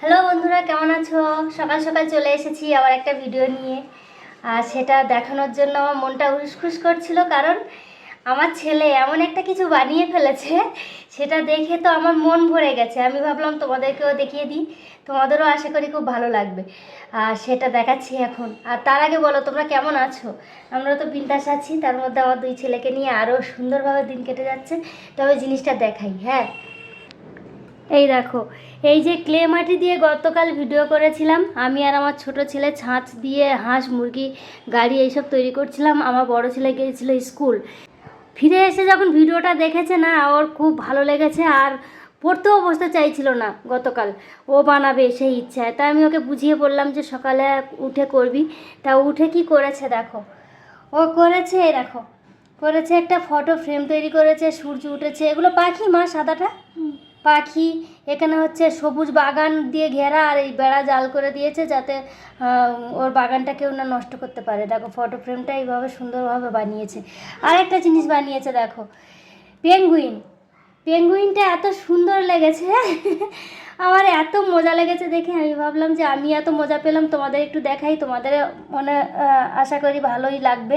Hello বন্ধুরা, কেমন আছো? সকাল সকাল চলে এসেছি আবার একটা ভিডিও নিয়ে। আর সেটা দেখানোর জন্য আমার মনটা উসখুস করছিল, কারণ আমার ছেলে এমন একটা কিছু বানিয়ে ফেলেছে, সেটা দেখে তো আমার মন ভরে গেছে। আমি ভাবলাম তোমাদেরকেও দেখিয়ে দিই, তোমাদেরও আশা করি খুব ভালো লাগবে। আর সেটা দেখাচ্ছি এখন। আর তার আগে বলো তোমরা কেমন আছো? আমরা তো বিন্দাস আছি, তার মধ্যে আমার দুই ছেলেকে নিয়ে আরও সুন্দরভাবে দিন কেটে যাচ্ছে। তবে জিনিসটা দেখাই, হ্যাঁ। এই দেখো, এই যে ক্লে মাটি দিয়ে গতকাল ভিডিও করেছিলাম, আমি আর আমার ছোট ছেলে ছাঁচ দিয়ে হাঁস মুরগি গাড়ি এইসব তৈরি করছিলাম। আমার বড় ছেলে গিয়েছিল স্কুল, ফিরে এসে যখন ভিডিওটা দেখেছে না, ওর খুব ভালো লেগেছে। আর পড়তেও বসতে চাইছিল না গতকাল, ও বানাবে সেই ইচ্ছায়। তাই আমি ওকে বুঝিয়ে বললাম যে সকালে উঠে করবি। তা উঠে কি করেছে দেখো, ও করেছে, এই দেখো, করেছে একটা ফটো ফ্রেম তৈরি করেছে, সূর্য উঠেছে, এগুলো পাখি মা, সাদাটা পাখি। এখানে হচ্ছে সবুজ বাগান দিয়ে ঘেরা, আর এই বেড়া জাল করে দিয়েছে যাতে ওর বাগানটা কেউ না নষ্ট করতে পারে। দেখো ফটো ফ্রেমটা এইভাবে সুন্দরভাবে বানিয়েছে। আর একটা জিনিস বানিয়েছে দেখো, পেঙ্গুইন। পেঙ্গুইনটা এত সুন্দর লেগেছে আমার এত মজা লেগেছে দেখে। আমি ভাবলাম যে আমি এত মজা পেলাম, তোমাদের একটু দেখাই, তোমাদের মনে আশা করি ভালোই লাগবে।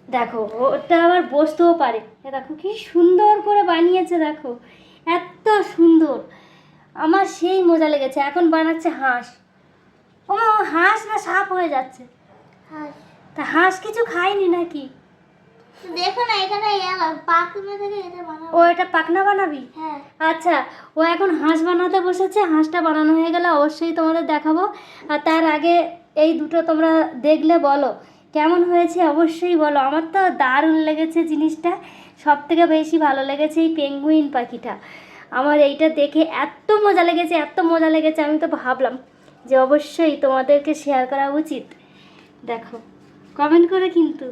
দেখো ওটা আবার বসতেও পারে, দেখো কি সুন্দর করে বানিয়েছে, দেখো এত সুন্দর। আমার সেই মজা লেগেছে। এখন বানাচ্ছে হাঁস। ও হাঁস না সাপ হয়ে যাচ্ছে। তা হাঁস কিছু খায়নি নাকি? দেখো না, এখানে পাখনা থেকে এটা বানাবো। ও এটা পাখনা বানাবি? হ্যাঁ। আচ্ছা, ও এখন হাঁস বানাতে বসেছে। হাঁসটা বানানো হয়ে গেলে অবশ্যই তোমাদের দেখাবো। আর তার আগে এই দুটো তোমরা দেখলে বলো কেমন হয়েছে, অবশ্যই বলো। আমার তো দারুণ লেগেছে জিনিসটা। সব থেকে বেশি ভালো লেগেছে এই পেঙ্গুইন পাখিটা। আমার এইটা দেখে এত মজা লেগেছে, এত মজা লেগেছে, আমি তো ভাবলাম যে অবশ্যই তোমাদেরকে শেয়ার করা উচিত। দেখো কমেন্ট করে কিন্তু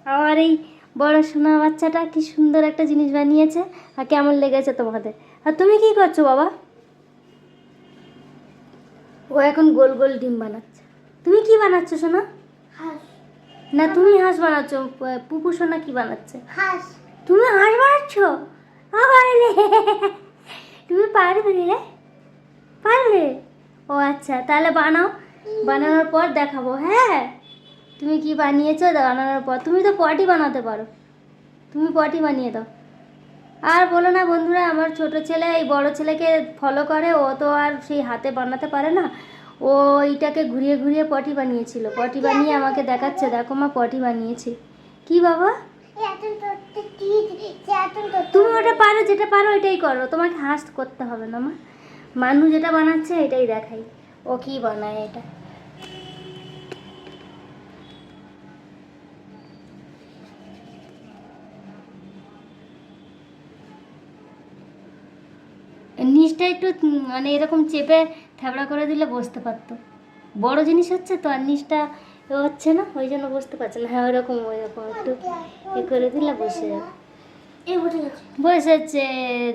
আমার এই বড় সোনা বাচ্চাটা কি সুন্দর একটা জিনিস বানিয়েছে। আর কেমন লেগেছে তোমাদের? আর তুমি কি করছো বাবা? ও এখন গোল গোল ডিম বানাচ্ছে। তুমি কি বানাচ্ছো সোনা? হাঁস। না তুমি হাঁস বানাচ্ছো, পুপু সোনা কি বানাচ্ছে? হাঁস। তুমি হাঁস বানাচ্ছো? তুমি পারবে রে? পারবে? ও আচ্ছা, তাহলে বানাও, বানানোর পর দেখাবো। হ্যাঁ, তুমি কি বানিয়েছো বানানোর পর। তুমি তো পটি বানাতে পারো, তুমি পটি বানিয়ে দাও। আর বলো না বন্ধুরা, আমার ছোট ছেলে এই বড় ছেলেকে ফলো করে, ও তো আর সেই হাতে বানাতে পারে না। ও এইটাকে ঘুরিয়ে ঘুরিয়ে পটি বানিয়েছিল, পটি বানিয়ে আমাকে দেখাচ্ছে, দেখো মা পটি বানিয়েছি। কি বাবা? তুমি ওটা পারো, যেটা পারো এটাই করো, তোমাকে হাঁস করতে হবে না মা। মানু যেটা বানাচ্ছে এটাই দেখাই, ও কি বানায় এটা। নিচটা একটু মানে এরকম চেপে থ্যাবড়া করে দিলে বসতে পারতো। বড় জিনিস হচ্ছে তো, আর নিচটা হচ্ছে না, ওই জন্য বসতে পারছে না। হ্যাঁ ওইরকম একটু এ করে দিলে বসে যাবে। বসেছে,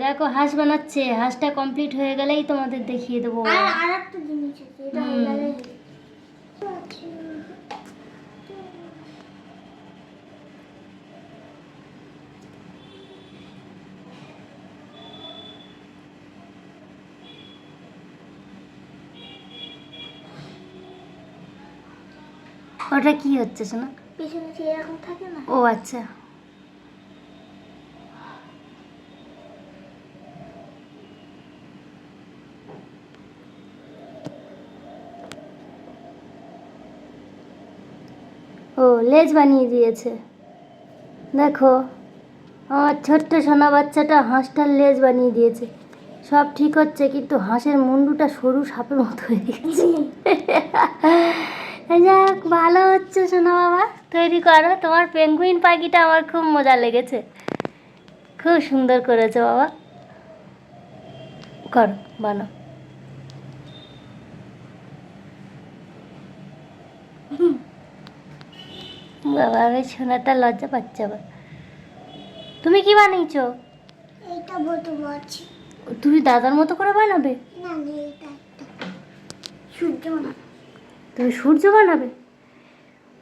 দেখো হাঁস বানাচ্ছে। হাঁসটা কমপ্লিট হয়ে গেলেই তোমাদের দেখিয়ে দেবো। আর একটা জিনিস আছে, এটা হয়ে গেলে ওটা কি হচ্ছে শোনা? পেছনে যে এরকম থাকে না। ও আচ্ছা, ও লেজ বানিয়ে দিয়েছে। দেখো আমার ছোট্ট সোনা বাচ্চাটা হাঁসটার লেজ বানিয়ে দিয়েছে। সব ঠিক হচ্ছে, কিন্তু হাঁসের মুন্ডুটা সরু সাপের মতো হয়ে গেছে। যাক, ভালো হচ্ছে সোনা বাবা, তৈরি করো। তোমার পেঙ্গুইন পাখিটা আমার খুব মজা লেগেছে, খুব সুন্দর করেছে বাবা। করো, বানাও। বাবা আমি সোনাটা লজ্জা পাচ্ছে আবার। তুমি কি বানিয়েছো? এইটা বলতে পারছি তুমি দাদার মতো করে বানাবে? না, এটা একটা সূর্য বানাবো। তুমি সূর্য বানাবে?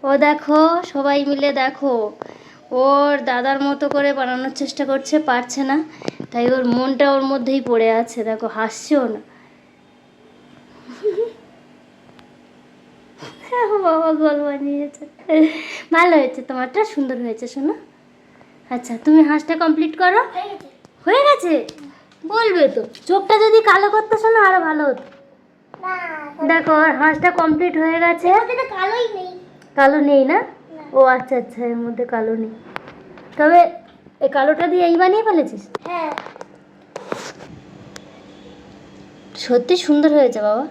ও দেখো সবাই মিলে দেখো, ওর দাদার মতো করে বানানোর চেষ্টা করছে, পারছে না, তাই ওর মনটা ওর মধ্যেই পড়ে আছে। দেখো হাসছেও না। বাবা গোল বানিয়েছে। ভালো হয়েছে, তোমারটা সুন্দর হয়েছে শোনো। আচ্ছা তুমি হাঁসটা কমপ্লিট করো। হয়ে গেছে। হয়ে গেছে? বলবে তো, চোখটা যদি কালো করতে শোনো আরো ভালো হতো। না দেখো আর হাঁসটা কমপ্লিট হয়ে গেছে। এটা কালোই নেই। কালো নেই না? না। ও আচ্ছা আচ্ছা, এর মধ্যে কালো নেই। তবে এই কালোটা দিয়ে এই বানিয়ে ফেলেছিস? হ্যাঁ সত্যি সুন্দর হয়েছে বাবা।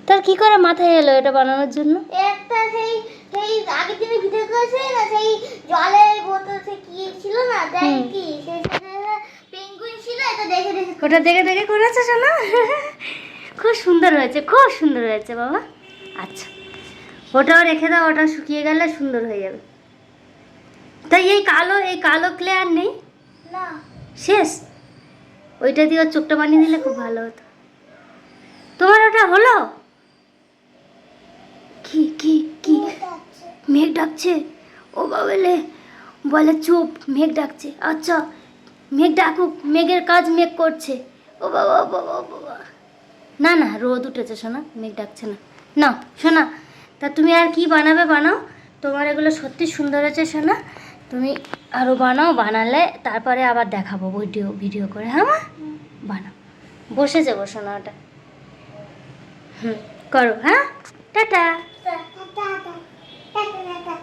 তার কি করে মাথায় এলো এটা বানানোর জন্য? একটা সেই সেই আগের দিনে ভিডিও করেছিল না, সেই জলের বোতল সে কি ছিল না, দেখ কি সেই পেঙ্গুইন ছিল, এটা দেখে দেখে ওটা দেখে দেখে করেছে শোনা। খুব সুন্দর হয়েছে, খুব সুন্দর হয়েছে বাবা। আচ্ছা ওটাও রেখে দাও, ওটা শুকিয়ে গেলে সুন্দর হয়ে যাবে। তাই এই কালো ক্লে আর নেই? না। শেষ? ওইটা দিয়ে ওর চোখটা বানিয়ে দিলে খুব ভালো হতো। তোমার ওটা হলো? কি কি কি মেঘ ডাকছে? ও বাবালে, বলে চুপ, মেঘ ডাকছে। আচ্ছা মেঘ ডাকুক, মেঘের কাজ মেঘ করছে। ও বাবা ও বাবা ও বাবা। না না রোদ উঠেছে শোনা, মেঘ ডাকছে না। না শোনা, তা তুমি আর কি বানাবে বানাও, তোমার এগুলো সত্যি সুন্দর হয়েছে শোনা। তুমি আরও বানাও, বানালে তারপরে আবার দেখাবো ভিডিও করে। হ্যাঁ মা, বানাও, বসে যাবো শোনা ওটা। করো হ্যাঁ, tata. Tata tata tata tata.